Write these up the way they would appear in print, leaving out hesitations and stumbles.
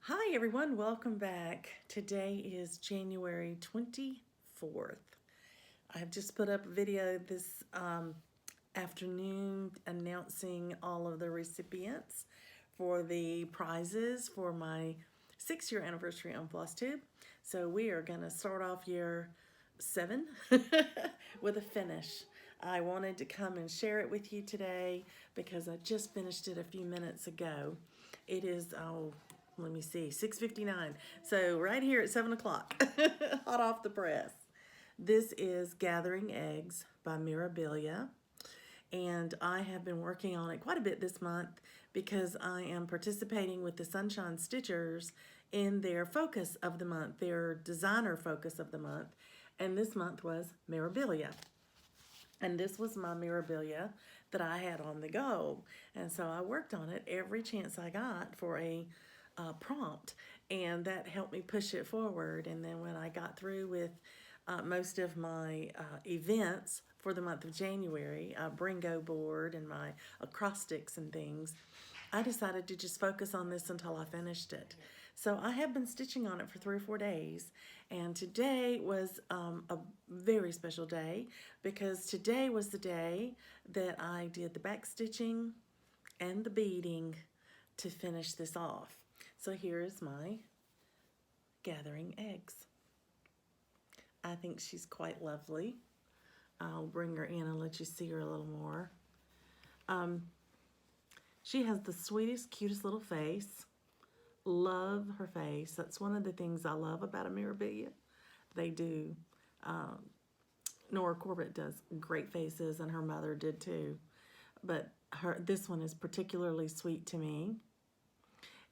Hi everyone, welcome back. Today is January 24th. I've just put up a video this afternoon announcing all of the recipients for the prizes for my 6-year anniversary on FlossTube. So we are going to start off year 7 with a finish. I wanted to come and share it with you today because I just finished it a few minutes ago. It is, let me see, 6:59. So right here at 7 o'clock, hot off the press. This is Gathering Eggs by Mirabilia. And I have been working on it quite a bit this month because I am participating with the Sunshine Stitchers in their focus of the month, their designer focus of the month. And this month was Mirabilia. And this was my Mirabilia that I had on the go. And so I worked on it every chance I got for a prompt. And that helped me push it forward. And then when I got through with most of my events for the month of January, Bringo board and my acrostics and things, I decided to just focus on this until I finished it. So I have been stitching on it for 3 or 4 days, and today was a very special day because today was the day that I did the back stitching and the beading to finish this off. So here is my gathering eggs. I think she's quite lovely. I'll bring her in and let you see her a little more. She has the sweetest, cutest little face. Love her face. That's one of the things I love about a Mirabilia. They do. Nora Corbett does great faces, and her mother did too. But this one is particularly sweet to me.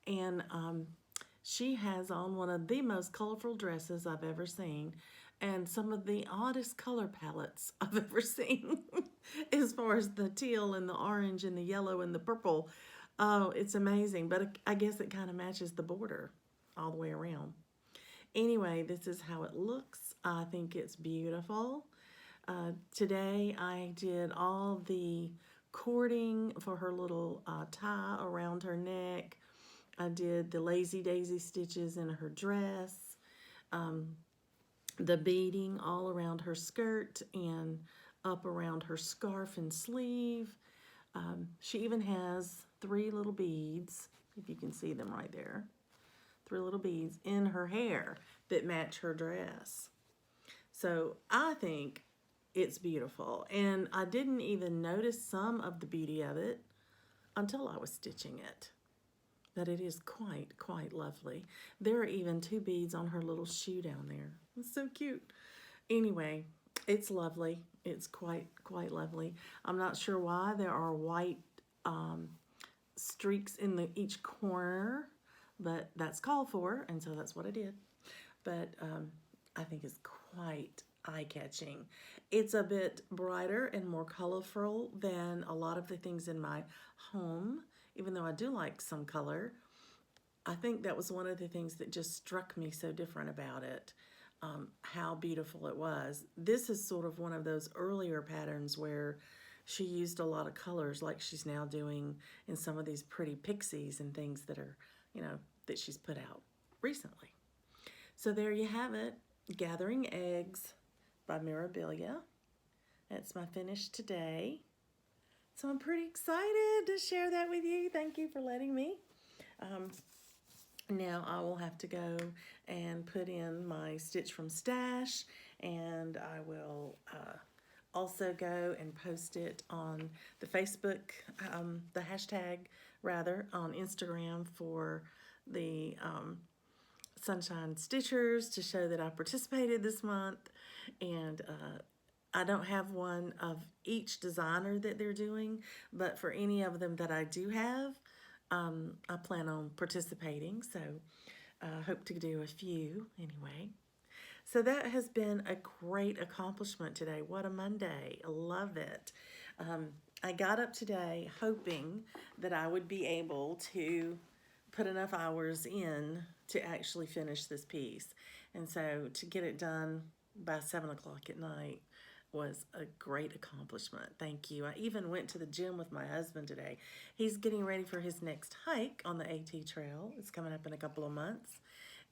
And she has on one of the most colorful dresses I've ever seen, and some of the oddest color palettes I've ever seen as far as the teal and the orange and the yellow and the purple. Oh, it's amazing, but I guess it kind of matches the border all the way around. Anyway, this is how it looks. I think it's beautiful. Today I did all the cording for her little tie around her neck. I did the lazy daisy stitches in her dress, the beading all around her skirt and up around her scarf and sleeve. She even has 3 little beads, if you can see them right there. 3 little beads in her hair that match her dress. So I think it's beautiful. And I didn't even notice some of the beauty of it until I was stitching it. But it is quite lovely. There are even 2 beads on her little shoe down there. It's so cute. Anyway, it's lovely. It's quite lovely. I'm not sure why there are white streaks in each corner, but that's called for, and so that's what I did. But I think it's quite eye-catching. It's a bit brighter and more colorful than a lot of the things in my home, even though I do like some color. I think that was one of the things that just struck me so different about it, how beautiful it was. This is sort of one of those earlier patterns where she used a lot of colors like she's now doing in some of these pretty pixies and things that are, that she's put out recently. So there you have it, Gathering Eggs by Mirabilia. That's my finish today. So I'm pretty excited to share that with you. Thank you for letting me. Now I will have to go and put in my Stitch from Stash, and I will also go and post it on the Facebook, the hashtag rather, on Instagram for the Sunshine Stitchers to show that I participated this month. And I don't have one of each designer that they're doing, but for any of them that I do have, I plan on participating. So I hope to do a few anyway. So that has been a great accomplishment today. What a Monday. I love it. I got up today hoping that I would be able to put enough hours in to actually finish this piece. And so to get it done by 7 o'clock at night, was a great accomplishment. Thank you. I even went to the gym with my husband today. He's getting ready for his next hike on the AT Trail. It's coming up in a couple of months.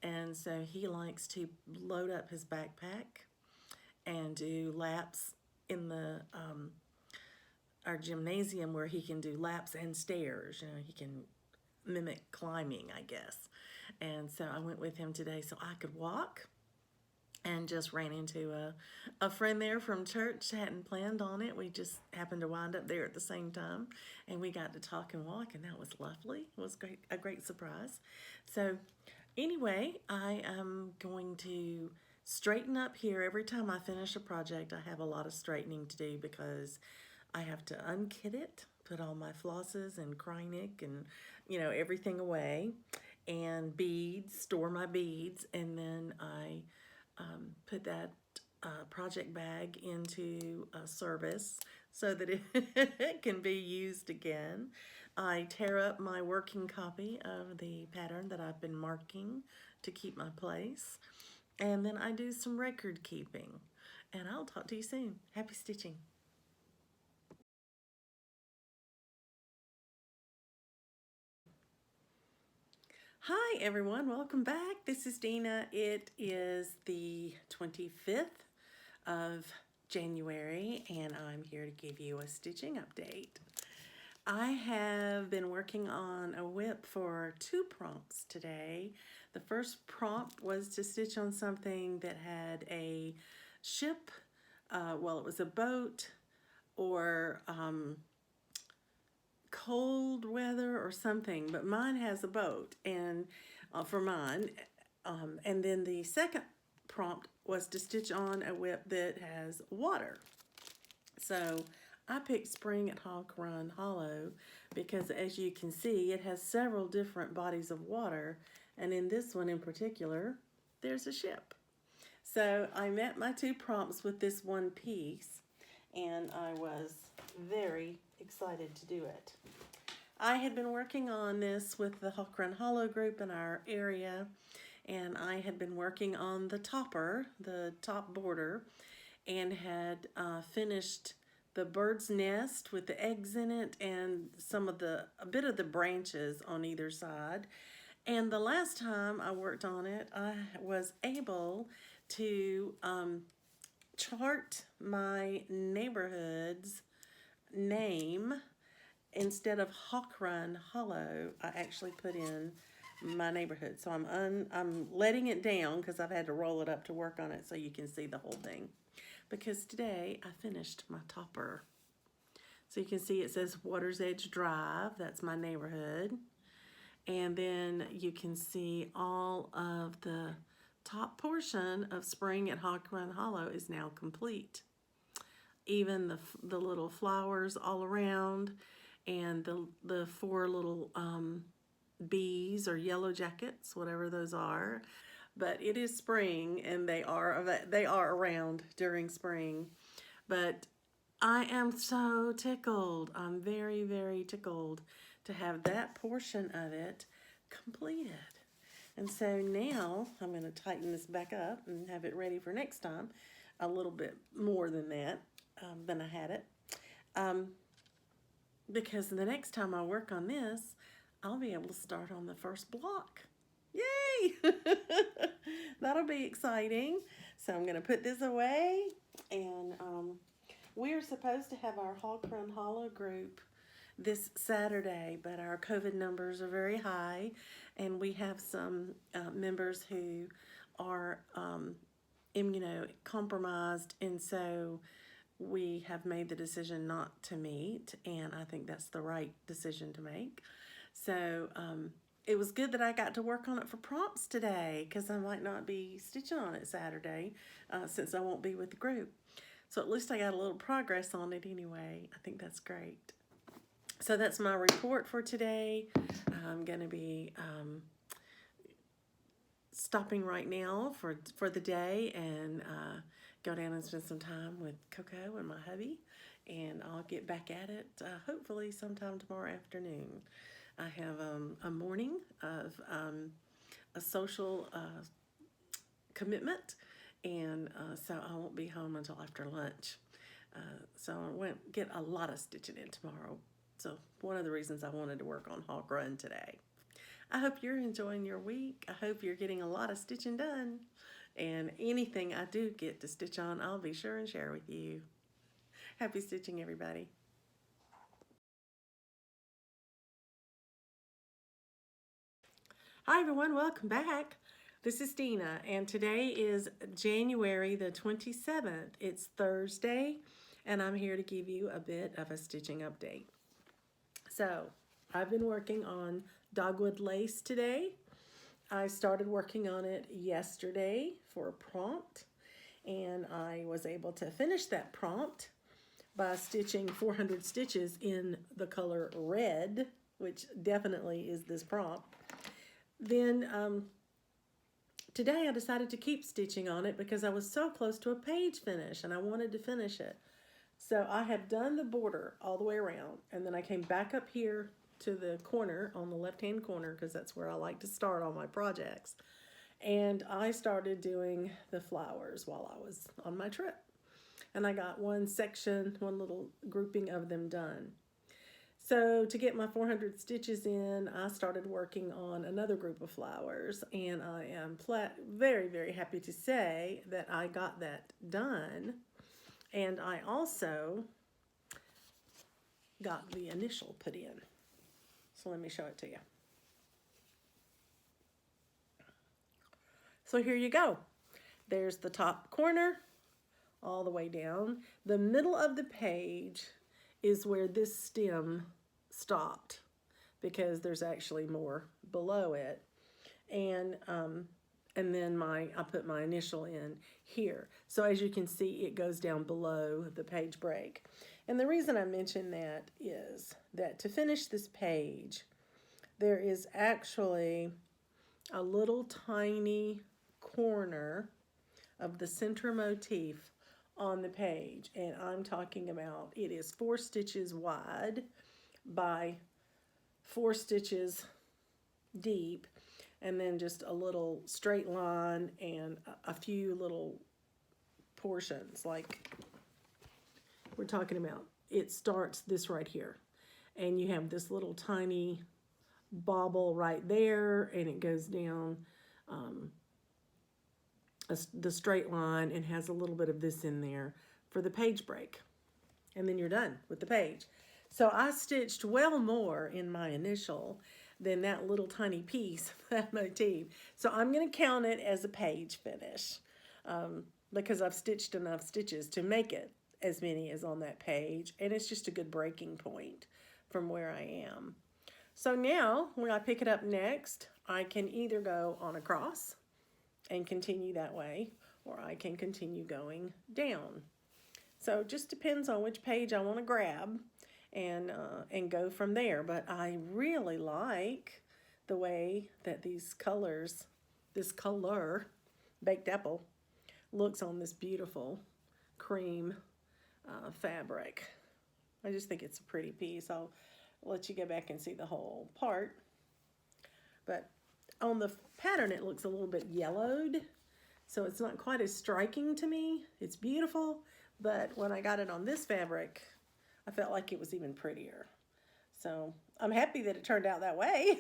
And so he likes to load up his backpack and do laps in the our gymnasium where he can do laps and stairs. You know, he can mimic climbing, I guess. And so I went with him today so I could walk, and just ran into a friend there from church. Hadn't planned on it. We just happened to wind up there at the same time, and we got to talk and walk, and that was lovely. It was great, a great surprise. So anyway, I am going to straighten up here. Every time I finish a project, I have a lot of straightening to do because I have to unkit it, put all my flosses and Krynic and, you know, everything away, and beads, store my beads, and then I put that project bag into service so that it can be used again. I tear up my working copy of the pattern that I've been marking to keep my place. And then I do some record keeping. And I'll talk to you soon. Happy stitching. Hi everyone, welcome back. This is Dina. It is the 25th of January and I'm here to give you a stitching update. I have been working on a whip for 2 prompts today. The first prompt was to stitch on something that had a ship, well, it was a boat or cold weather or something, but mine has a boat, and for mine, and then the second prompt was to stitch on a whip that has water. So I picked Spring at Hawk Run Hollow because, as you can see, it has several different bodies of water, and in this one in particular, there's a ship. So I met my 2 prompts with this one piece, and I was very excited to do it. I had been working on this with the Hawk Run Hollow group in our area, and I had been working on the topper, the top border, and had finished the bird's nest with the eggs in it and a bit of the branches on either side. And the last time I worked on it, I was able to chart my neighborhood's name. Instead of Hawk Run Hollow, I actually put in my neighborhood. So I'm letting it down because I've had to roll it up to work on it so you can see the whole thing. Because today I finished my topper. So you can see it says Water's Edge Drive. That's my neighborhood. And then you can see all of the top portion of Spring at Hawk Run Hollow is now complete. Even the little flowers all around, and the 4 little bees or yellow jackets, whatever those are. But it is spring, and they are around during spring. But I am so tickled. I'm very, very tickled to have that portion of it completed. And so now I'm going to tighten this back up and have it ready for next time. A little bit more than that than I had it. Because the next time I work on this, I'll be able to start on the first block. Yay! That'll be exciting. So I'm going to put this away, and we're supposed to have our Hawk Run Hollow group this Saturday, but our COVID numbers are very high, and we have some members who are immunocompromised, and so we have made the decision not to meet, and I think that's the right decision to make. So it was good that I got to work on it for prompts today, because I might not be stitching on it Saturday since I won't be with the group. So at least I got a little progress on it anyway. I think that's great. So that's my report for today. I'm going to be stopping right now for the day and go down and spend some time with Coco and my hubby, and I'll get back at it hopefully sometime tomorrow afternoon. I have a morning of a social commitment, and so I won't be home until after lunch. So I won't get a lot of stitching in tomorrow. So one of the reasons I wanted to work on Hawk Run today. I hope you're enjoying your week. I hope you're getting a lot of stitching done. And anything I do get to stitch on, I'll be sure and share with you. Happy stitching, everybody. Hi, everyone. Welcome back. This is Dina, and today is January the 27th. It's Thursday, and I'm here to give you a bit of a stitching update. So, I've been working on Dogwood lace today. I started working on it yesterday for a prompt, and I was able to finish that prompt by stitching 400 stitches in the color red, which definitely is this prompt. Then today I decided to keep stitching on it because I was so close to a page finish and I wanted to finish it. So I have done the border all the way around, and then I came back up here to the corner on the left-hand corner because that's where I like to start all my projects. And I started doing the flowers while I was on my trip. And I got one section, one little grouping of them done. So to get my 400 stitches in, I started working on another group of flowers, and I am very, very happy to say that I got that done. And I also got the initial put in. So let me show it to you. So here you go. There's the top corner all the way down. The middle of the page is where this stem stopped because there's actually more below it. And then I put my initial in here. So as you can see, it goes down below the page break. And the reason I mention that is that to finish this page, there is actually a little tiny corner of the center motif on the page. And I'm talking about, it is 4 stitches wide by 4 stitches deep, and then just a little straight line and a few little portions. Like we're talking about, it starts this right here, and you have this little tiny bobble right there, and it goes down the straight line and has a little bit of this in there for the page break, and then you're done with the page. So I stitched well more in my initial than that little tiny piece of that motif. So I'm going to count it as a page finish because I've stitched enough stitches to make it as many as on that page. And it's just a good breaking point from where I am. So now when I pick it up next, I can either go on across and continue that way, or I can continue going down. So it just depends on which page I want to grab and go from there. But I really like the way that these colors, this color, baked apple, looks on this beautiful cream fabric. I just think it's a pretty piece. I'll let you go back and see the whole part. But on the pattern, it looks a little bit yellowed, so it's not quite as striking to me. It's beautiful, but when I got it on this fabric, I felt like it was even prettier. So I'm happy that it turned out that way,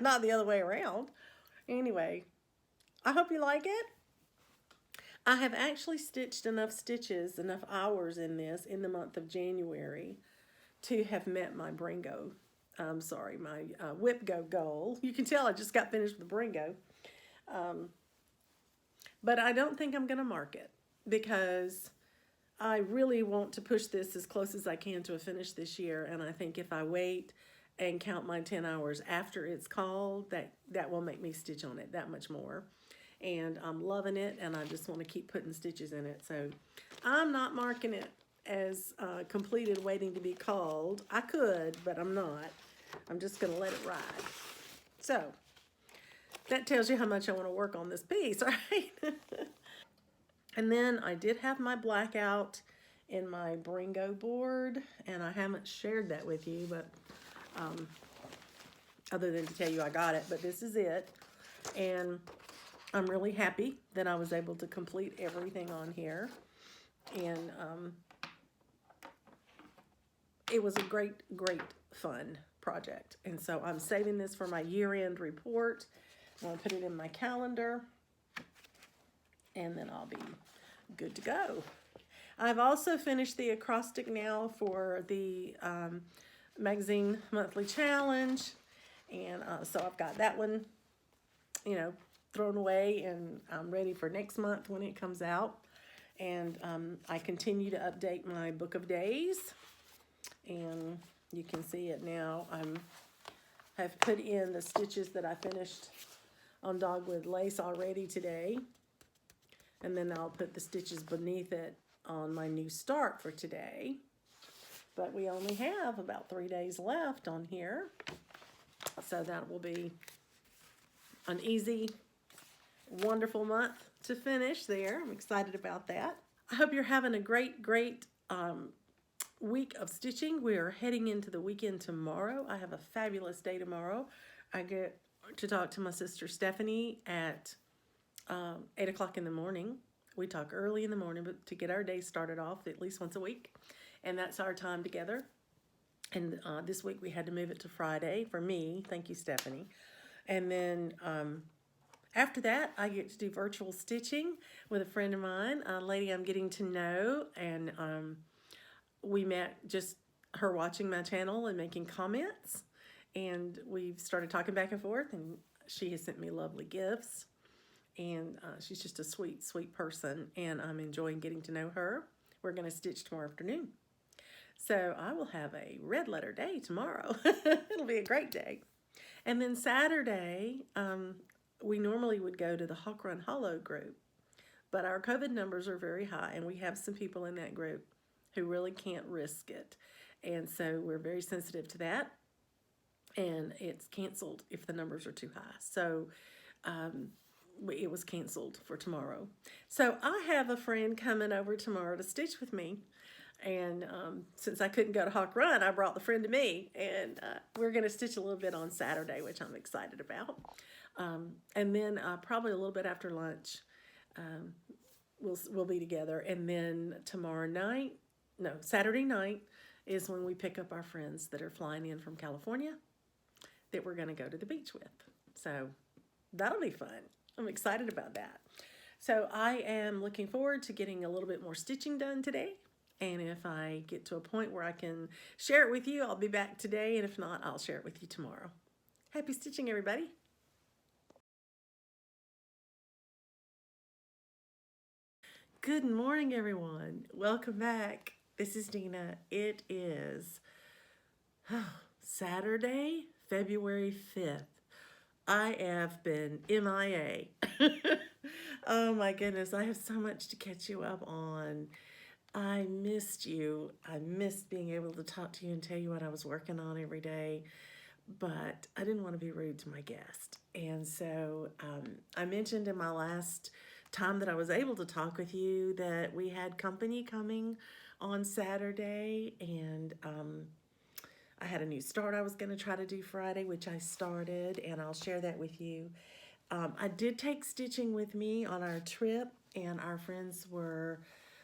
not the other way around. Anyway, I hope you like it. I have actually stitched enough stitches, enough hours in this in the month of January to have met my Bringo. My Whip Go goal. You can tell I just got finished with the Bringo. But I don't think I'm going to mark it because I really want to push this as close as I can to a finish this year. And I think if I wait and count my 10 hours after it's called, that will make me stitch on it that much more. And I'm loving it, and I just want to keep putting stitches in it. So I'm not marking it as completed waiting to be called. I could, but I'm not. I'm just going to let it ride. So that tells you how much I want to work on this piece, right? And then I did have my blackout in my Bringo board, and I haven't shared that with you, but other than to tell you I got it, but this is it. And I'm really happy that I was able to complete everything on here. And it was a great, great fun project. And so I'm saving this for my year-end report. I'm going to put it in my calendar, and then I'll be good to go. I've also finished the acrostic now for the magazine monthly challenge. And so I've got that one, you know, thrown away, and I'm ready for next month when it comes out. And I continue to update my book of days, and you can see it now. I've put in the stitches that I finished on Dogwood lace already today, and then I'll put the stitches beneath it on my new start for today. But we only have about 3 days left on here, so that will be an easy, wonderful month to finish there. I'm excited about that. I hope you're having a great, great week of stitching. We are heading into the weekend tomorrow. I have a fabulous day tomorrow. I get to talk to my sister Stephanie at 8 o'clock in the morning. We talk early in the morning, but to get our day started off at least once a week. And that's our time together. And this week we had to move it to Friday for me. Thank you, Stephanie. And then after that, I get to do virtual stitching with a friend of mine, a lady I'm getting to know. And we met just her watching my channel and making comments. And we've started talking back and forth, and she has sent me lovely gifts. And she's just a sweet, sweet person, and I'm enjoying getting to know her. We're going to stitch tomorrow afternoon. So I will have a red letter day tomorrow. It'll be a great day. And then Saturday, we normally would go to the Hawk Run Hollow group, but our COVID numbers are very high, and we have some people in that group who really can't risk it. And so we're very sensitive to that, and it's canceled if the numbers are too high. So it was canceled for tomorrow. So I have a friend coming over tomorrow to stitch with me. And since I couldn't go to Hawk Run, I brought the friend to me. And we're going to stitch a little bit on Saturday, which I'm excited about. And then probably a little bit after lunch, we'll be together. And then Saturday night is when we pick up our friends that are flying in from California that we're going to go to the beach with. So that'll be fun. I'm excited about that. So I am looking forward to getting a little bit more stitching done today. And if I get to a point where I can share it with you, I'll be back today. And if not, I'll share it with you tomorrow. Happy stitching, everybody. Good morning, everyone. Welcome back. This is Dina. It is Saturday, February 5th. I have been MIA. Oh my goodness, I have so much to catch you up on. I missed you. I missed being able to talk to you and tell you what I was working on every day, but I didn't want to be rude to my guest. And so I mentioned in my last time that I was able to talk with you that we had company coming on Saturday, and I had a new start I was going to try to do Friday, which I started, and I'll share that with you. I did take stitching with me on our trip, and our friends were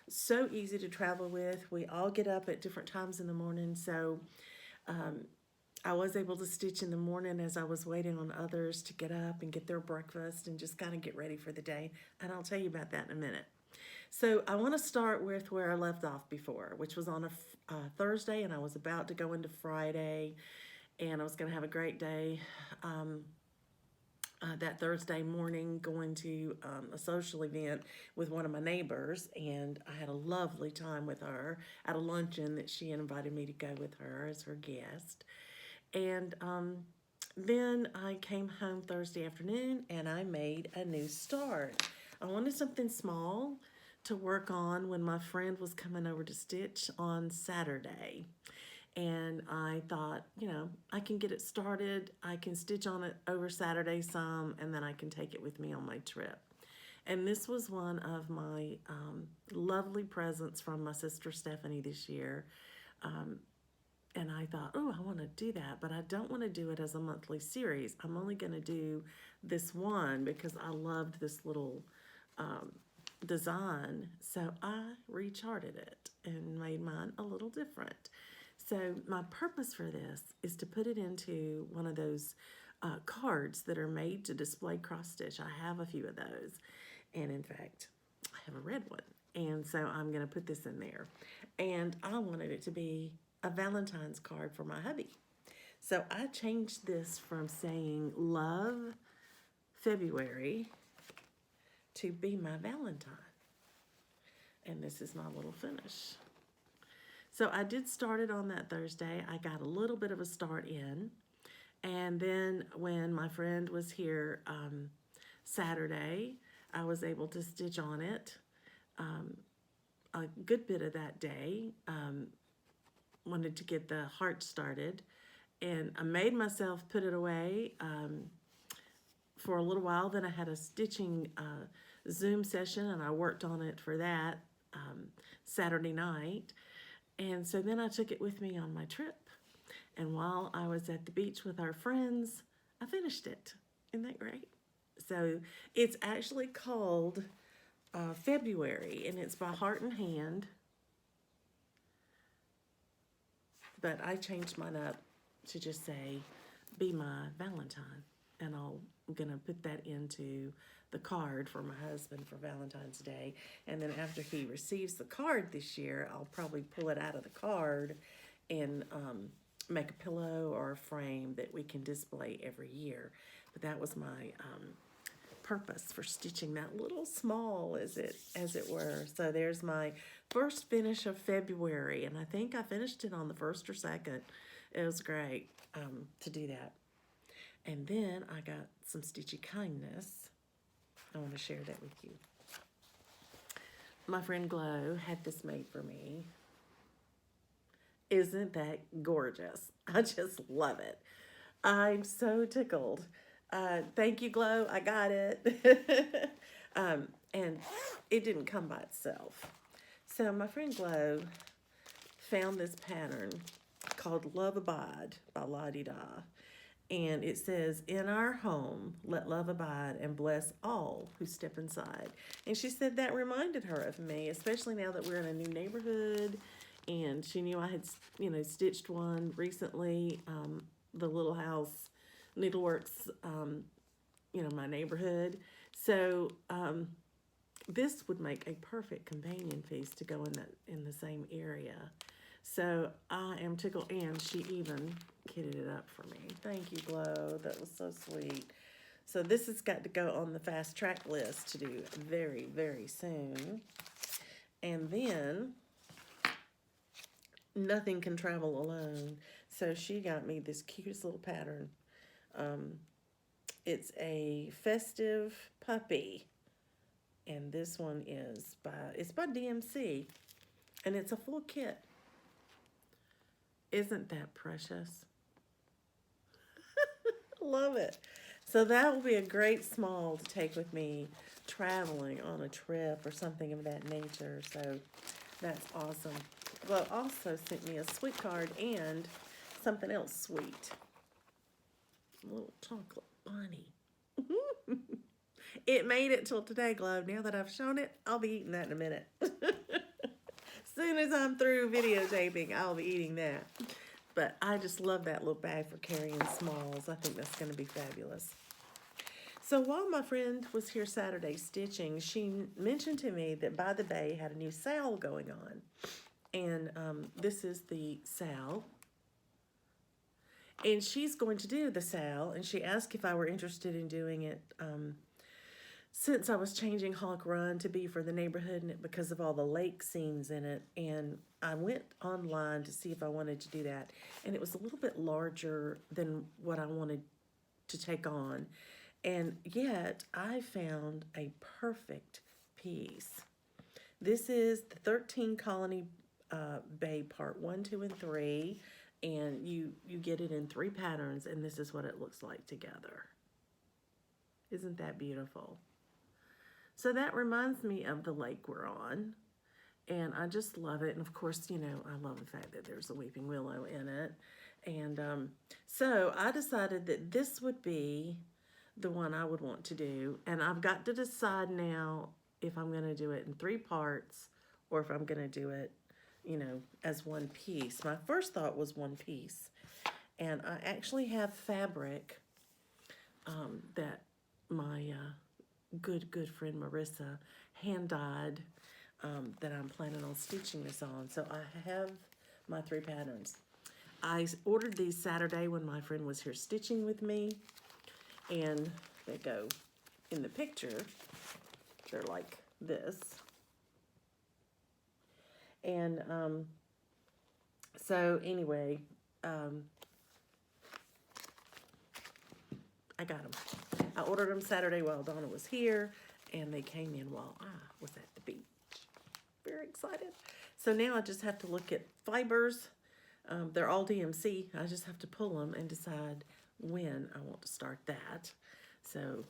so easy to travel with. We all get up at different times in the morning, so I was able to stitch in the morning as I was waiting on others to get up and get their breakfast and just kind of get ready for the day, and I'll tell you about that in a minute. So I want to start with where I left off before, which was on a Thursday, and I was about to go into Friday, and I was going to have a great day that Thursday morning, going to a social event with one of my neighbors, and I had a lovely time with her at a luncheon that she invited me to go with her as her guest. And then I came home Thursday afternoon, and I made a new start. I wanted something small to work on when my friend was coming over to stitch on Saturday. And I thought, you know, I can get it started. I can stitch on it over Saturday some, and then I can take it with me on my trip. And this was one of my lovely presents from my sister Stephanie this year. And I thought, oh, I want to do that, but I don't want to do it as a monthly series. I'm only going to do this one because I loved this little design. So I recharted it and made mine a little different. So my purpose for this is to put it into one of those cards that are made to display cross stitch. I have a few of those, and in fact, I have a red one. And so I'm going to put this in there. And I wanted it to be a Valentine's card for my hubby. So I changed this from saying love February to be my Valentine. And this is my little finish. So I did start it on that Thursday. I got a little bit of a start in. And then when my friend was here Saturday, I was able to stitch on it a good bit of that day. Wanted to get the heart started. And I made myself put it away for a little while. Then I had a stitching Zoom session, and I worked on it for that Saturday night. And so then I took it with me on my trip. And while I was at the beach with our friends, I finished it. Isn't that great? So it's actually called February, and it's by Heart and Hand. But I changed mine up to just say, be my Valentine. And I'm going to put that into the card for my husband for Valentine's Day. And then after he receives the card this year, I'll probably pull it out of the card and make a pillow or a frame that we can display every year. But that was my purpose for stitching that little small, as it were. So there's my first finish of February, and I think I finished it on the 1st or 2nd. It was great to do that. And then I got some Stitchy Kindness. I want to share that with you. My friend Glow had this made for me. Isn't that gorgeous? I just love it. I'm so tickled. Thank you, Glow. I got it. And it didn't come by itself. So my friend Glow found this pattern called Love Abide by La-Di-Da. And it says, in our home, let love abide and bless all who step inside. And she said that reminded her of me, especially now that we're in a new neighborhood. And she knew I had, stitched one recently, the Little House Needleworks, my neighborhood. So this would make a perfect companion piece to go in the same area. So I am tickled, and she even kitted it up for me. Thank you, Glow. That was so sweet. So this has got to go on the fast track list to do very, very soon. And then Nothing Can Travel Alone. So she got me this cutest little pattern. It's a festive puppy. And this one is by DMC. And it's a full kit. Isn't that precious? Love it. So that will be a great small to take with me traveling on a trip or something of that nature. So that's awesome. Well, also sent me a sweet card and something else sweet. A little chocolate bunny. It made it till today, Glow. Now that I've shown it, I'll be eating that in a minute. Soon as I'm through videotaping, I'll be eating that. But I just love that little bag for carrying smalls. I think that's going to be fabulous. So while my friend was here Saturday stitching, she mentioned to me that By the Bay had a new sale going on. And this is the sale. And she's going to do the sale. And she asked if I were interested in doing it since I was changing Hawk Run to be for the neighborhood and because of all the lake scenes in it. And I went online to see if I wanted to do that. And it was a little bit larger than what I wanted to take on. And yet I found a perfect piece. This is the 13 Colony Bay Part 1, 2, and 3. And you get it in 3 patterns, and this is what it looks like together. Isn't that beautiful? So that reminds me of the lake we're on, and I just love it. And of course, I love the fact that there's a weeping willow in it. And so I decided that this would be the one I would want to do. And I've got to decide now if I'm going to do it in 3 parts or if I'm going to do it, you know, as one piece. My first thought was one piece. And I actually have fabric that my good friend Marissa hand dyed that I'm planning on stitching this on. So I have my 3 patterns. I ordered these Saturday when my friend was here stitching with me, and they go in the picture. They're like this. And so anyway, I got them. I ordered them Saturday while Donna was here, and they came in while I was at the beach. Very excited. So now I just have to look at fibers. They're all DMC. I just have to pull them and decide when I want to start that. So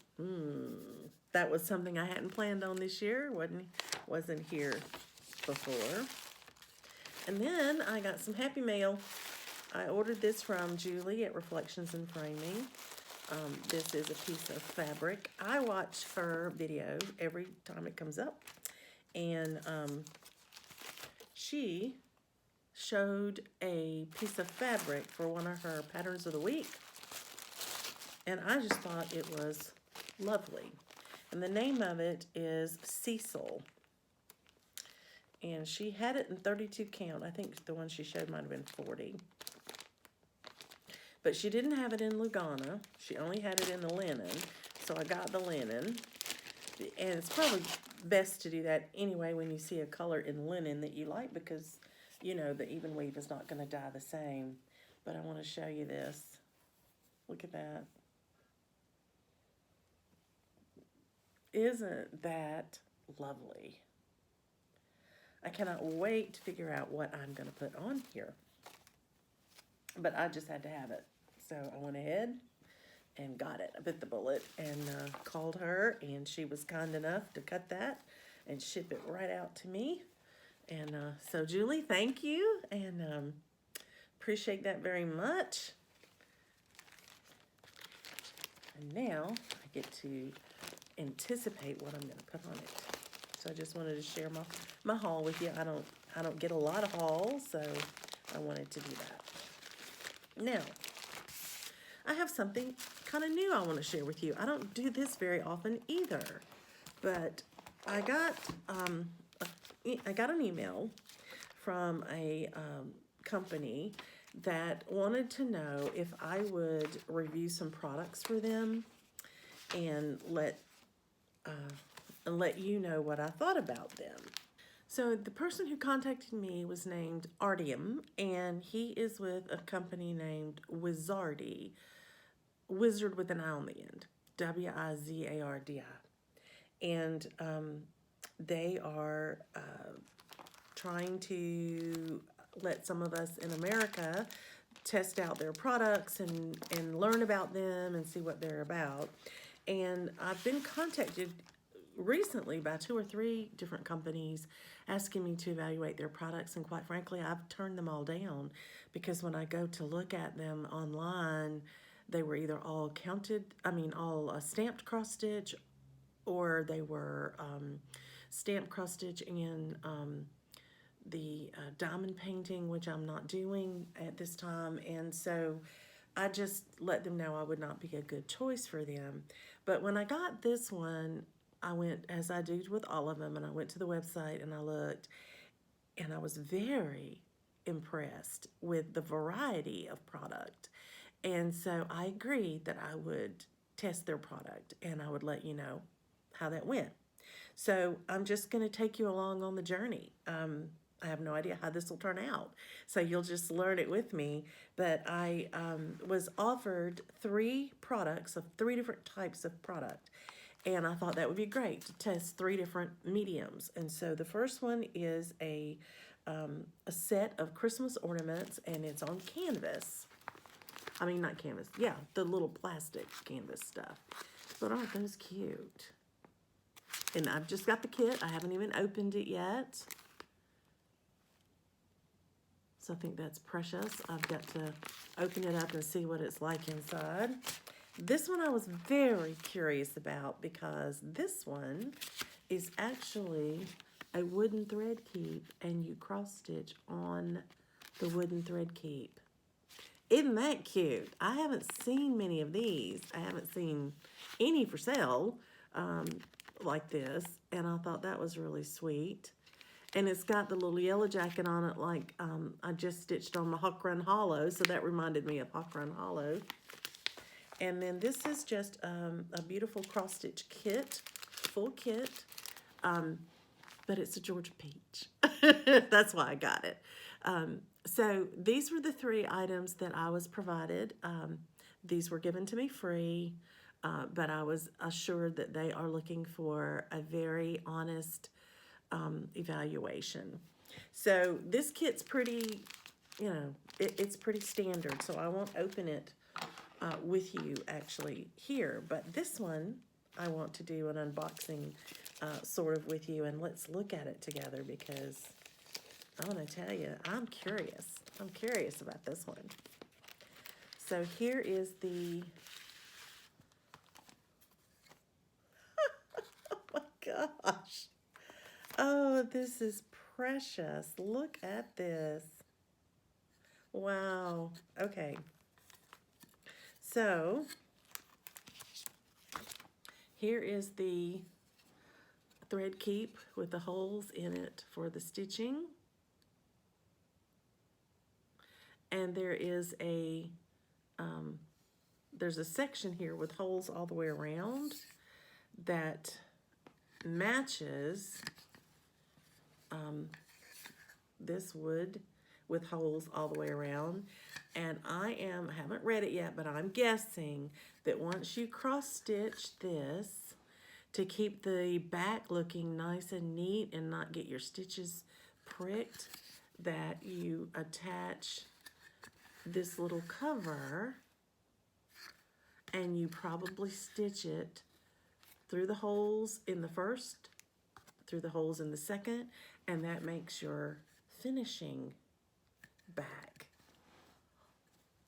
that was something I hadn't planned on this year. Wasn't here before. And then I got some happy mail. I ordered this from Julie at Reflections and Framing. This is a piece of fabric. I watch her video every time it comes up. And she showed a piece of fabric for one of her patterns of the week. And I just thought it was lovely. And the name of it is Cecil. And she had it in 32 count. I think the one she showed might have been 40. But she didn't have it in Lugana. She only had it in the linen. So I got the linen. And it's probably best to do that anyway when you see a color in linen that you like, because, you know, the even weave is not going to dye the same. But I want to show you this. Look at that. Isn't that lovely? I cannot wait to figure out what I'm going to put on here. But I just had to have it. So I went ahead and got it. I bit the bullet and called her, and she was kind enough to cut that and ship it right out to me. And so Julie, thank you, and appreciate that very much. And now I get to anticipate what I'm going to put on it. So I just wanted to share my haul with you. I don't get a lot of hauls, so I wanted to do that. Now, I have something kind of new I want to share with you. I don't do this very often either, but I got an email from a company that wanted to know if I would review some products for them and let you know what I thought about them. So the person who contacted me was named Artyom, and he is with a company named Wizardi, Wizard with an I on the end, Wizardi. And they are trying to let some of us in America test out their products and learn about them and see what they're about. And I've been contacted recently by 2 or 3 different companies asking me to evaluate their products, and quite frankly, I've turned them all down because when I go to look at them online, they were either all stamped cross stitch, or they were stamped cross stitch and the diamond painting, which I'm not doing at this time. And so I just let them know I would not be a good choice for them. But when I got this one, I went, as I do with all of them, and I went to the website and I looked, and I was very impressed with the variety of product. And so I agreed that I would test their product and I would let you know how that went. So I'm just going to take you along on the journey. I have no idea how this will turn out, so you'll just learn it with me. But I was offered 3 products of 3 different types of product. And I thought that would be great to test 3 different mediums. And so the first one is a set of Christmas ornaments, and it's on canvas. I mean, not canvas. Yeah, the little plastic canvas stuff. But aren't those cute? And I've just got the kit. I haven't even opened it yet. So I think that's precious. I've got to open it up and see what it's like inside. This one I was very curious about because this one is actually a wooden thread keep and you cross stitch on the wooden thread keep. Isn't that cute? I haven't seen many of these. I haven't seen any for sale like this, and I thought that was really sweet. And it's got the little yellow jacket on it like I just stitched on my Hawk Run Hollow, so that reminded me of Hawk Run Hollow. And then this is just a beautiful cross-stitch kit, full kit, but it's a Georgia peach. That's why I got it. So these were the 3 items that I was provided. These were given to me free, but I was assured that they are looking for a very honest evaluation. So this kit's pretty, you know, it's pretty standard, so I won't open it with you actually here, but this one I want to do an unboxing sort of with you, and let's look at it together because I want to tell you, I'm curious. I'm curious about this one. So here is the, oh my gosh. Oh, this is precious. Look at this. Wow. Okay. So here is the thread keep with the holes in it for the stitching. And there is there's a section here with holes all the way around that matches this wood with holes all the way around. And I haven't read it yet, but I'm guessing that once you cross stitch this to keep the back looking nice and neat and not get your stitches pricked, that you attach this little cover and you probably stitch it through the holes in the first, through the holes in the second, and that makes your finishing back.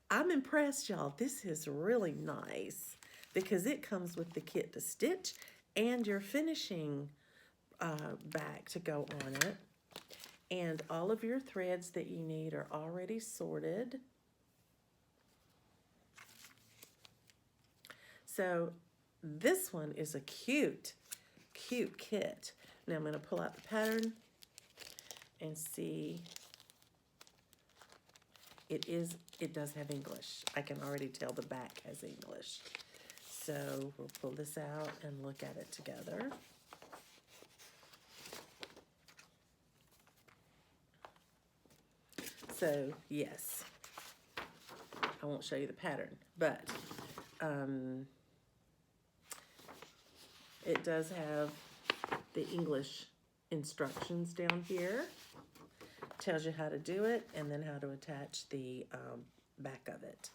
I'm impressed, y'all. This is really nice because it comes with the kit to stitch and your finishing back to go on it. And all of your threads that you need are already sorted. So this one is a cute, cute kit. Now I'm going to pull out the pattern and see. It does have English. I can already tell the back has English. So we'll pull this out and look at it together. So yes, I won't show you the pattern, but it does have the English instructions down here. Tells you how to do it and then how to attach the back of it.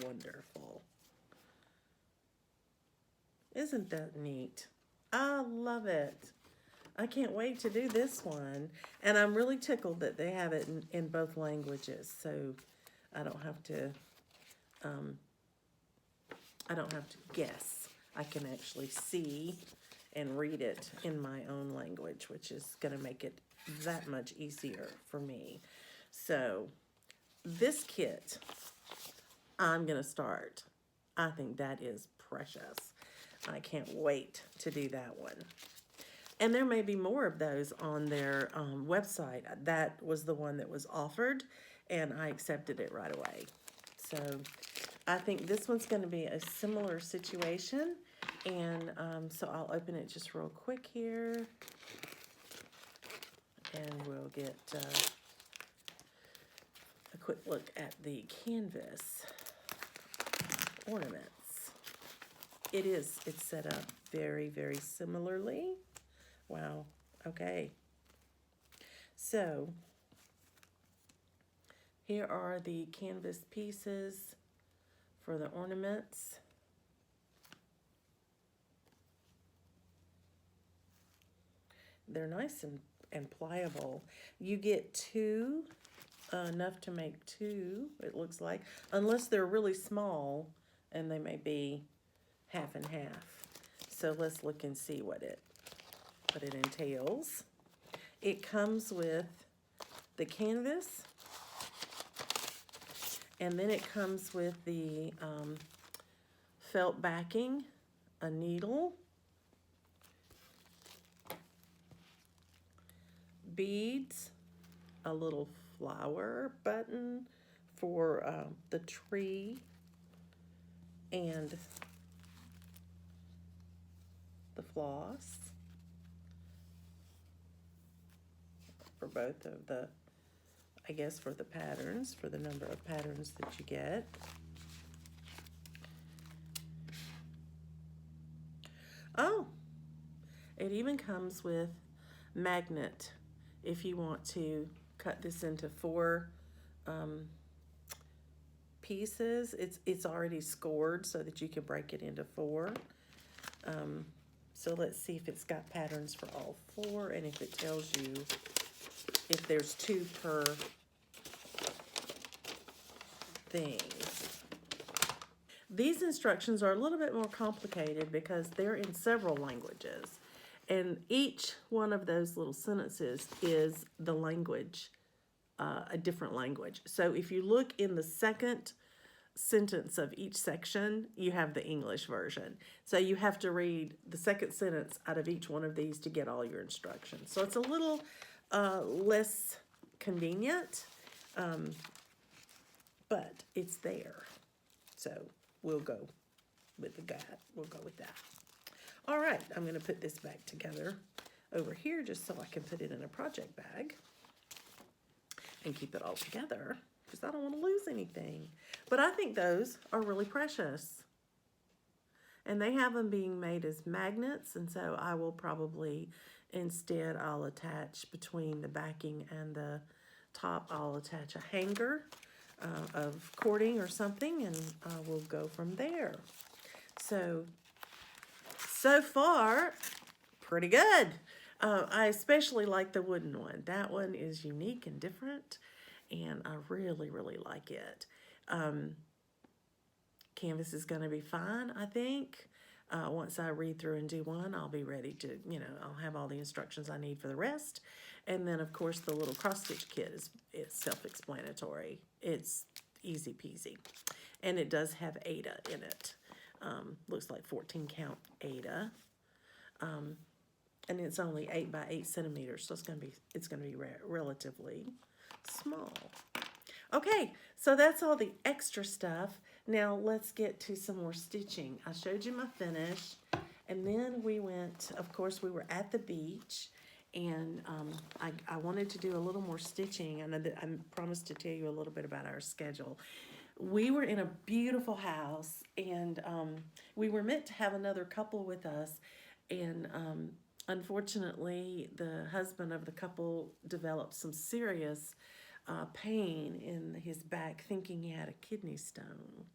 Wonderful. Isn't that neat? I love it. I can't wait to do this one. And I'm really tickled that they have it in both languages, so I don't have to guess. I can actually see and read it in my own language, which is going to make it that much easier for me. So this kit, I'm going to start. I think that is precious. I can't wait to do that one. And there may be more of those on their website. That was the one that was offered, and I accepted it right away. So I think this one's going to be a similar situation. And so I'll open it just real quick here. And we'll get a quick look at the canvas ornaments. It's set up very, very similarly. Wow, okay. So here are the canvas pieces for the ornaments. They're nice and pliable. You get two, enough to make two, it looks like, unless they're really small, and they may be half and half. So let's look and see what it entails. It comes with the canvas, and then it comes with the felt backing, a needle, beads, a little flower button for the tree, and the floss for both of the, I guess for the patterns, for the number of patterns that you get. Oh, it even comes with magnet if you want to cut this into 4 pieces. It's already scored so that you can break it into 4. So let's see if it's got patterns for all 4, and if it tells you if there's 2 per thing. These instructions are a little bit more complicated because they're in several languages, and each one of those little sentences is the language, a different language. So if you look in the second sentence of each section, you have the English version. So you have to read the second sentence out of each one of these to get all your instructions. So it's a little less convenient, but it's there. So we'll go with that. We'll go with that. All right, I'm going to put this back together over here just so I can put it in a project bag and keep it all together because I don't want to lose anything. But I think those are really precious. And they have them being made as magnets, and so I will probably, instead, I'll attach between the backing and the top, I'll attach a hanger of cording or something, and we'll go from there. So far, pretty good. I especially like the wooden one. That one is unique and different, and I really, really like it. Canvas is going to be fine, I think. Once I read through and do one, I'll be ready to, I'll have all the instructions I need for the rest. And then, of course, the little cross-stitch kit is self-explanatory. It's easy peasy. And it does have Ada in it. Looks like 14 count Ada. And it's only 8 by 8 centimeters, so it's gonna be relatively small. Okay, so that's all the extra stuff. Now let's get to some more stitching. I showed you my finish, and then we went, of course, we were at the beach, and I wanted to do a little more stitching, and I promised to tell you a little bit about our schedule. We were in a beautiful house, and we were meant to have another couple with us, and unfortunately, the husband of the couple developed some serious pain in his back, thinking he had a kidney stone,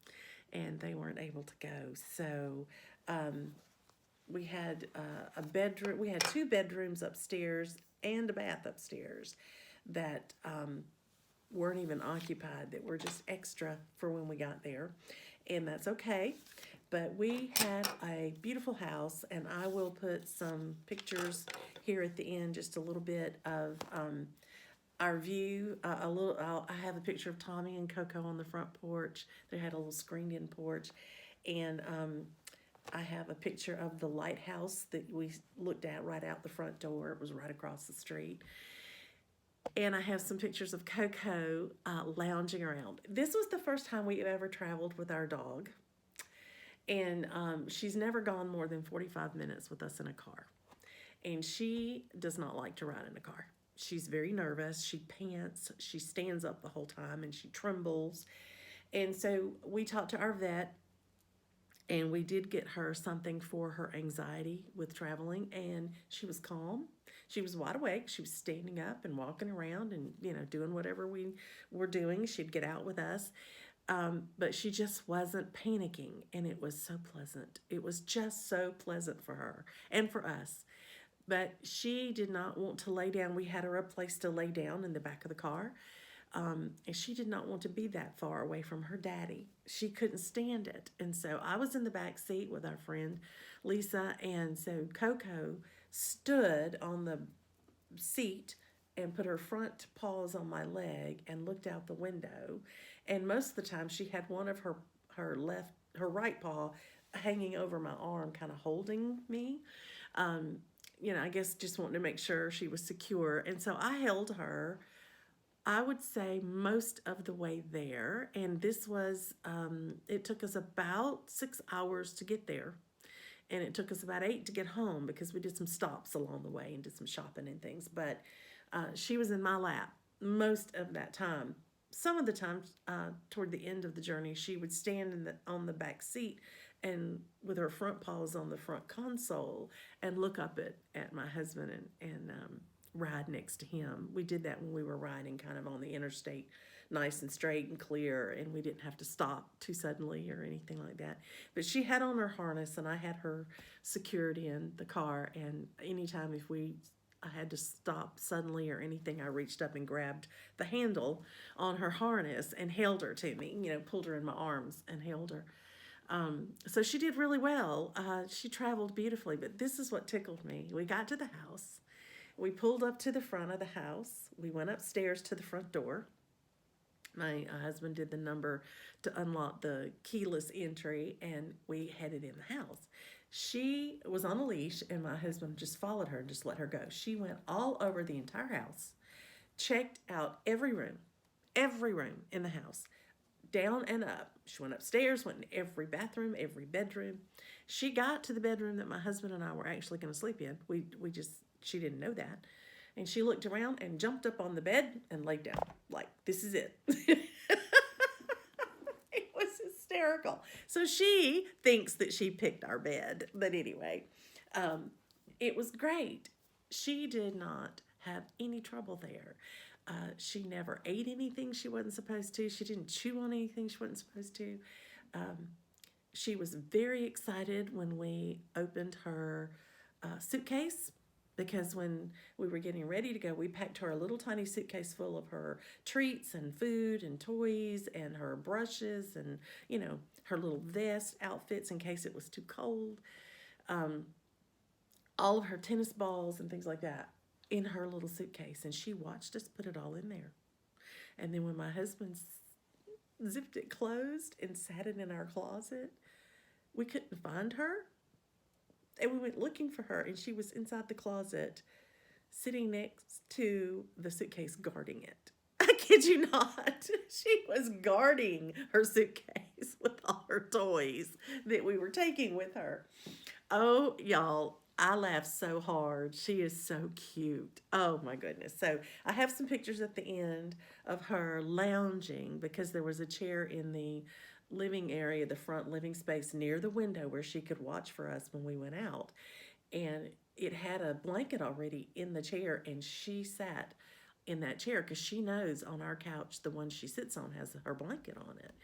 and they weren't able to go. So we had a bedroom. We had 2 bedrooms upstairs and a bath upstairs that weren't even occupied, that were just extra for when we got there, and that's okay. But we had a beautiful house, and I will put some pictures here at the end, just a little bit of our view. I have a picture of Tommy and Coco on the front porch. They had a little screened-in porch, and I have a picture of the lighthouse that we looked at right out the front door. It was right across the street. And I have some pictures of Coco lounging around. This was the first time we ever traveled with our dog. And she's never gone more than 45 minutes with us in a car. And she does not like to ride in a car. She's very nervous. She pants. She stands up the whole time, and she trembles. And so we talked to our vet, and we did get her something for her anxiety with traveling, and she was calm. She was wide awake. She was standing up and walking around and, doing whatever we were doing. She'd get out with us. But she just wasn't panicking, and it was so pleasant. It was just so pleasant for her and for us. But she did not want to lay down. We had her a place to lay down in the back of the car, And she did not want to be that far away from her daddy. She couldn't stand it. And so I was in the back seat with our friend Lisa. And so Coco stood on the seat and put her front paws on my leg and looked out the window. And most of the time she had one of her right paw hanging over my arm, kind of holding me. Um, I guess just wanting to make sure she was secure. And so I held her, I would say, most of the way there. And this was, it took us about 6 hours to get there. And it took us about 8 to get home because we did some stops along the way and did some shopping and things. But she was in my lap most of that time. Some of the times, toward the end of the journey, she would stand on the back seat and with her front paws on the front console and look up at my husband and ride next to him. We did that when we were riding kind of on the interstate, nice and straight and clear, and we didn't have to stop too suddenly or anything like that. But she had on her harness and I had her secured in the car, and anytime I had to stop suddenly or anything, I reached up and grabbed the handle on her harness and held her to me, pulled her in my arms and held her. So she did really well. She traveled beautifully, but this is what tickled me. We got to the house. We pulled up to the front of the house. We went upstairs to the front door. My husband did the number to unlock the keyless entry, and we headed in the house. She was on a leash, and my husband just followed her and just let her go. She went all over the entire house, checked out every room in the house, down and up. She went upstairs, went in every bathroom, every bedroom. She got to the bedroom that my husband and I were actually going to sleep in. She didn't know that. And she looked around and jumped up on the bed and laid down. Like, this is it. It was hysterical. So she thinks that she picked our bed. But anyway, it was great. She did not have any trouble there. She never ate anything she wasn't supposed to. She didn't chew on anything she wasn't supposed to. She was very excited when we opened her suitcase, because when we were getting ready to go, we packed her a little tiny suitcase full of her treats and food and toys and her brushes and, her little vest outfits in case it was too cold. All of her tennis balls and things like that in her little suitcase. And she watched us put it all in there. And then when my husband zipped it closed and sat it in our closet, we couldn't find her. And we went looking for her, and she was inside the closet, sitting next to the suitcase, guarding it. I kid you not. She was guarding her suitcase with all her toys that we were taking with her. Oh, y'all, I laughed so hard. She is so cute. Oh, my goodness. So I have some pictures at the end of her lounging, because there was a chair in the living area, the front living space near the window where she could watch for us when we went out. And it had a blanket already in the chair, and she sat in that chair because she knows on our couch, the one she sits on has her blanket on it.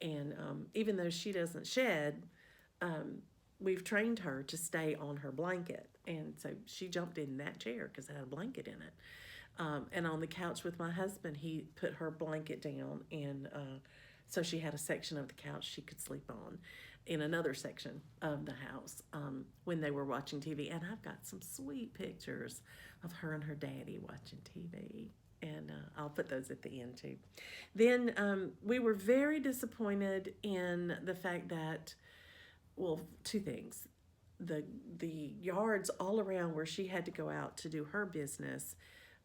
And even though she doesn't shed, we've trained her to stay on her blanket. And so she jumped in that chair because it had a blanket in it. And on the couch with my husband, he put her blanket down, and so she had a section of the couch she could sleep on in another section of the house when they were watching TV. And I've got some sweet pictures of her and her daddy watching TV. And I'll put those at the end too. Then we were very disappointed in the fact that, well, two things. The yards all around where she had to go out to do her business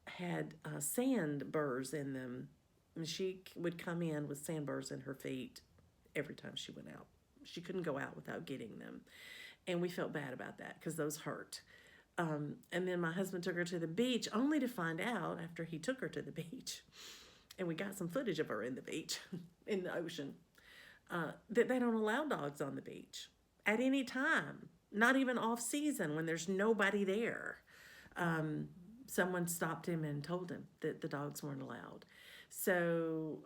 had sand burrs in them. And she would come in with sandburrs in her feet every time she went out. She couldn't go out without getting them. And we felt bad about that because those hurt. And then my husband took her to the beach, only to find out after he took her to the beach, and we got some footage of her in the beach, in the ocean, that they don't allow dogs on the beach at any time, not even off season when there's nobody there. Someone stopped him and told him that the dogs weren't allowed. So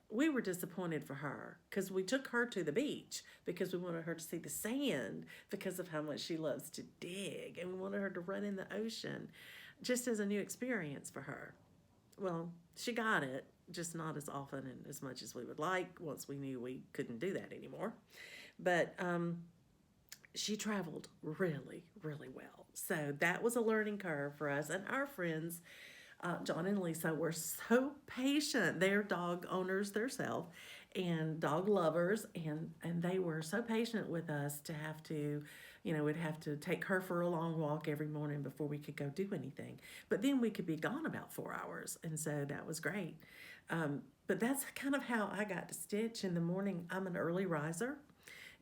we were disappointed for her because we took her to the beach because we wanted her to see the sand because of how much she loves to dig, and we wanted her to run in the ocean just as a new experience for her. Well, she got it, just not as often and as much as we would like once we knew we couldn't do that anymore. But she traveled really, really well. So that was a learning curve for us. And our friends, John and Lisa, were so patient. They're dog owners themselves and dog lovers, and they were so patient with us to have to, we'd have to take her for a long walk every morning before we could go do anything. But then we could be gone about 4 hours, and so that was great. But that's kind of how I got to stitch in the morning. I'm an early riser.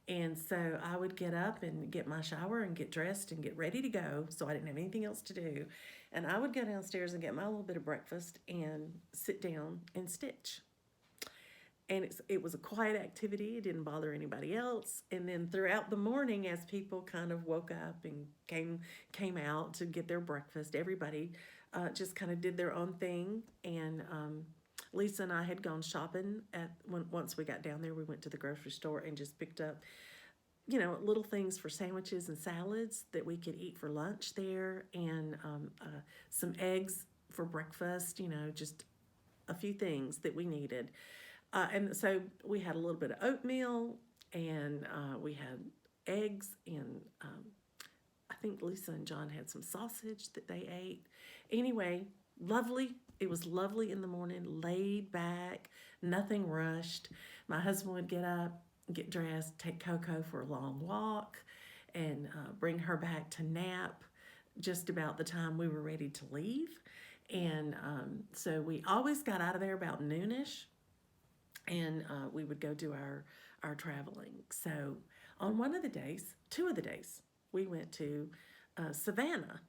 And so I would get up and get my shower and get dressed and get ready to go. So I didn't have anything else to do. And I would go downstairs and get my little bit of breakfast and sit down and stitch. And it was a quiet activity. It didn't bother anybody else. And then throughout the morning, as people kind of woke up and came out to get their breakfast, everybody just kind of did their own thing. And Lisa and I had gone shopping once we got down there. We went to the grocery store and just picked up, little things for sandwiches and salads that we could eat for lunch there, and some eggs for breakfast. Just a few things that we needed. And so we had a little bit of oatmeal, and we had eggs, and I think Lisa and John had some sausage that they ate. Anyway, lovely. It was lovely in the morning, laid back, nothing rushed. My husband would get up, get dressed, take Coco for a long walk, and bring her back to nap just about the time we were ready to leave. And so we always got out of there about noonish, and we would go do our traveling. So on one of the days, 2 of the days, we went to Savannah,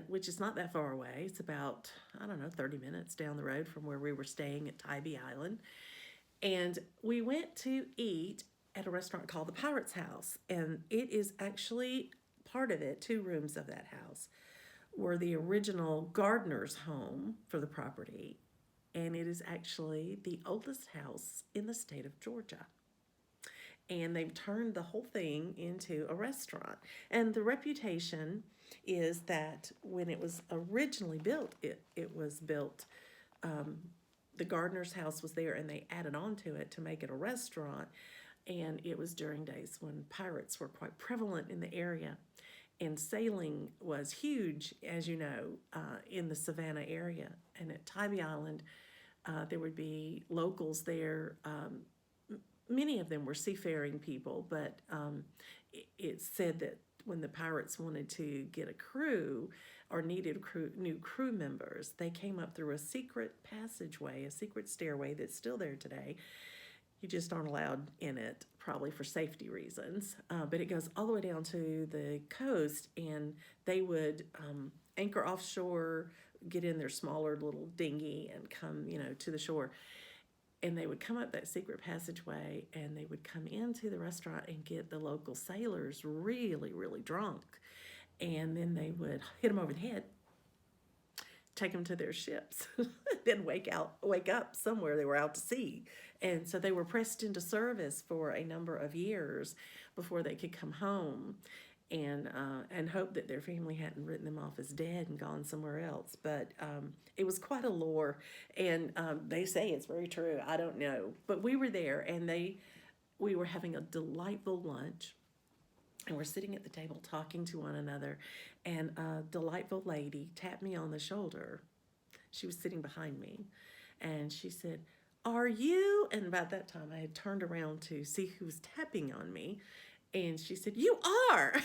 which is not that far away. It's about, 30 minutes down the road from where we were staying at Tybee Island. And we went to eat at a restaurant called the Pirate's House. And it is actually part of it, 2 rooms of that house, were the original gardener's home for the property. And it is actually the oldest house in the state of Georgia. And they've turned the whole thing into a restaurant. And the reputation is that when it was originally built, it was built, the gardener's house was there, and they added on to it to make it a restaurant. And it was during days when pirates were quite prevalent in the area. And sailing was huge, as you know, in the Savannah area. And at Tybee Island, there would be locals there. Many of them were seafaring people, but it's said that when the pirates wanted to get a crew or needed new crew members, they came up through a secret passageway, a secret stairway that's still there today. You just aren't allowed in it, probably for safety reasons. But it goes all the way down to the coast, and they would anchor offshore, get in their smaller little dinghy, and come, to the shore. And they would come up that secret passageway, and they would come into the restaurant and get the local sailors really, really drunk. And then they would hit them over the head, take them to their ships, then wake up somewhere. They were out to sea. And so they were pressed into service for a number of years before they could come home and hope that their family hadn't written them off as dead and gone somewhere else. But it was quite a lore, and they say it's very true. I don't know. But we were there, and we were having a delightful lunch, and we're sitting at the table talking to one another, and a delightful lady tapped me on the shoulder. She was sitting behind me, and she said, "Are you?" And about that time, I had turned around to see who was tapping on me, and she said, "You are."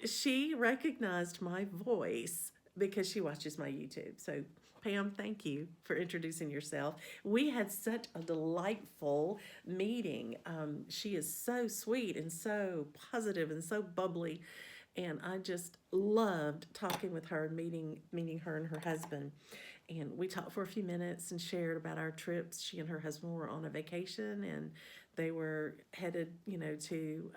She recognized my voice because she watches my YouTube. So, Pam, thank you for introducing yourself. We had such a delightful meeting. She is so sweet and so positive and so bubbly, and I just loved talking with her and meeting her and her husband. And we talked for a few minutes and shared about our trips. She and her husband were on a vacation, and they were headed, to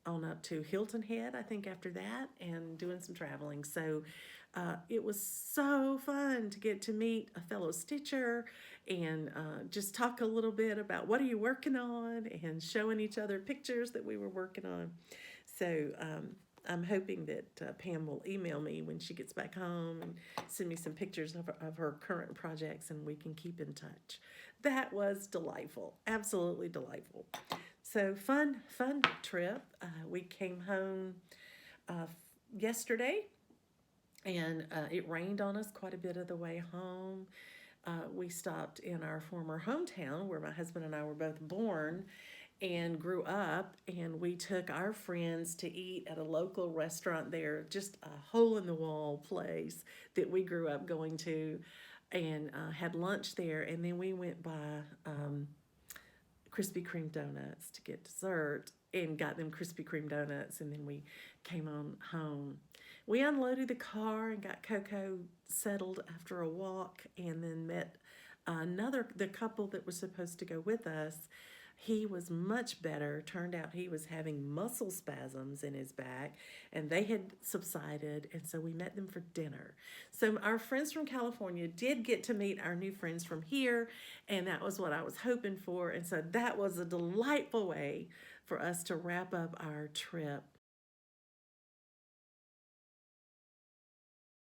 on up to Hilton Head, I think, after that, and doing some traveling. So it was so fun to get to meet a fellow stitcher and just talk a little bit about what are you working on, and showing each other pictures that we were working on. So I'm hoping that Pam will email me when she gets back home and send me some pictures of her current projects, and we can keep in touch. That was delightful, absolutely delightful. So fun trip. We came home yesterday, and it rained on us quite a bit of the way home. We stopped in our former hometown where my husband and I were both born and grew up, and we took our friends to eat at a local restaurant there, just a hole in the wall place that we grew up going to, and had lunch there. And then we went by Krispy Kreme donuts to get dessert and got them Krispy Kreme donuts, and then we came on home. We unloaded the car and got Coco settled after a walk, and then met the couple that was supposed to go with us. He was much better. Turned out he was having muscle spasms in his back, and they had subsided, and so we met them for dinner. So our friends from California did get to meet our new friends from here, and that was what I was hoping for, and so that was a delightful way for us to wrap up our trip.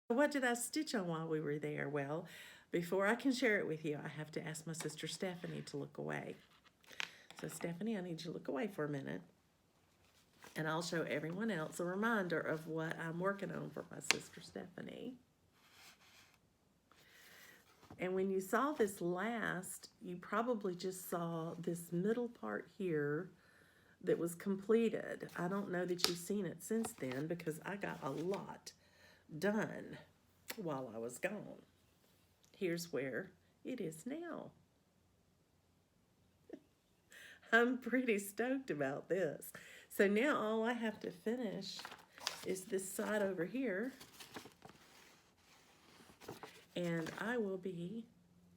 What did I stitch on while we were there? Well, before I can share it with you, I have to ask my sister Stephanie to look away. So Stephanie, I need you to look away for a minute, and I'll show everyone else a reminder of what I'm working on for my sister Stephanie. And when you saw this last, you probably just saw this middle part here that was completed. I don't know that you've seen it since then because I got a lot done while I was gone. Here's where it is now. I'm pretty stoked about this. So now all I have to finish is this side over here, and I will be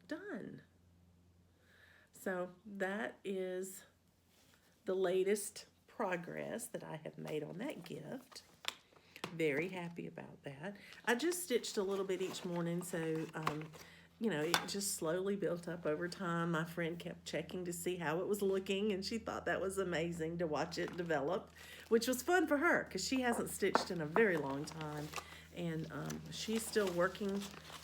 done. So that is the latest progress that I have made on that gift. Very happy about that. I just stitched a little bit each morning, so you know, it just slowly built up over time. My friend kept checking to see how it was looking, and she thought that was amazing to watch it develop, which was fun for her because she hasn't stitched in a very long time, and she's still working,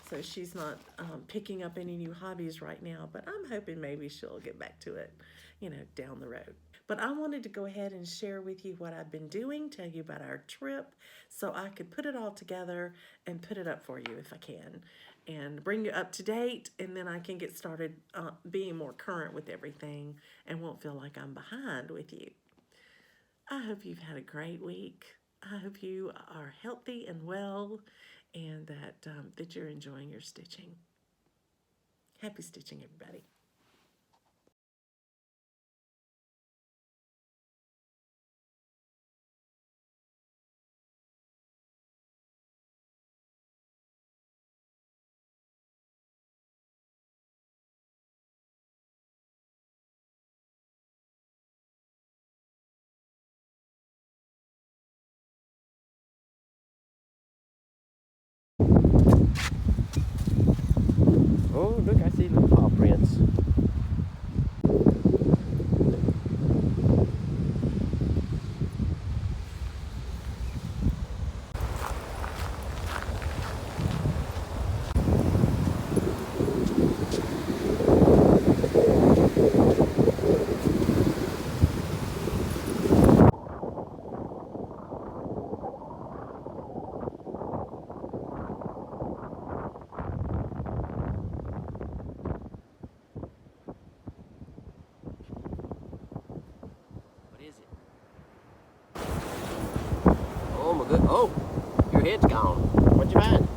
so she's not picking up any new hobbies right now, but I'm hoping maybe she'll get back to it, you know, down the road. But I wanted to go ahead and share with you what I've been doing, tell you about our trip, so I could put it all together and put it up for you if I can, and bring you up to date, and then I can get started being more current with everything and won't feel like I'm behind with you. I hope you've had a great week. I hope you are healthy and well, and that you're enjoying your stitching. Happy stitching, everybody. Oh, look, I see little paw prints. What is it? Oh, my good. Oh, your head's gone. What'd you find?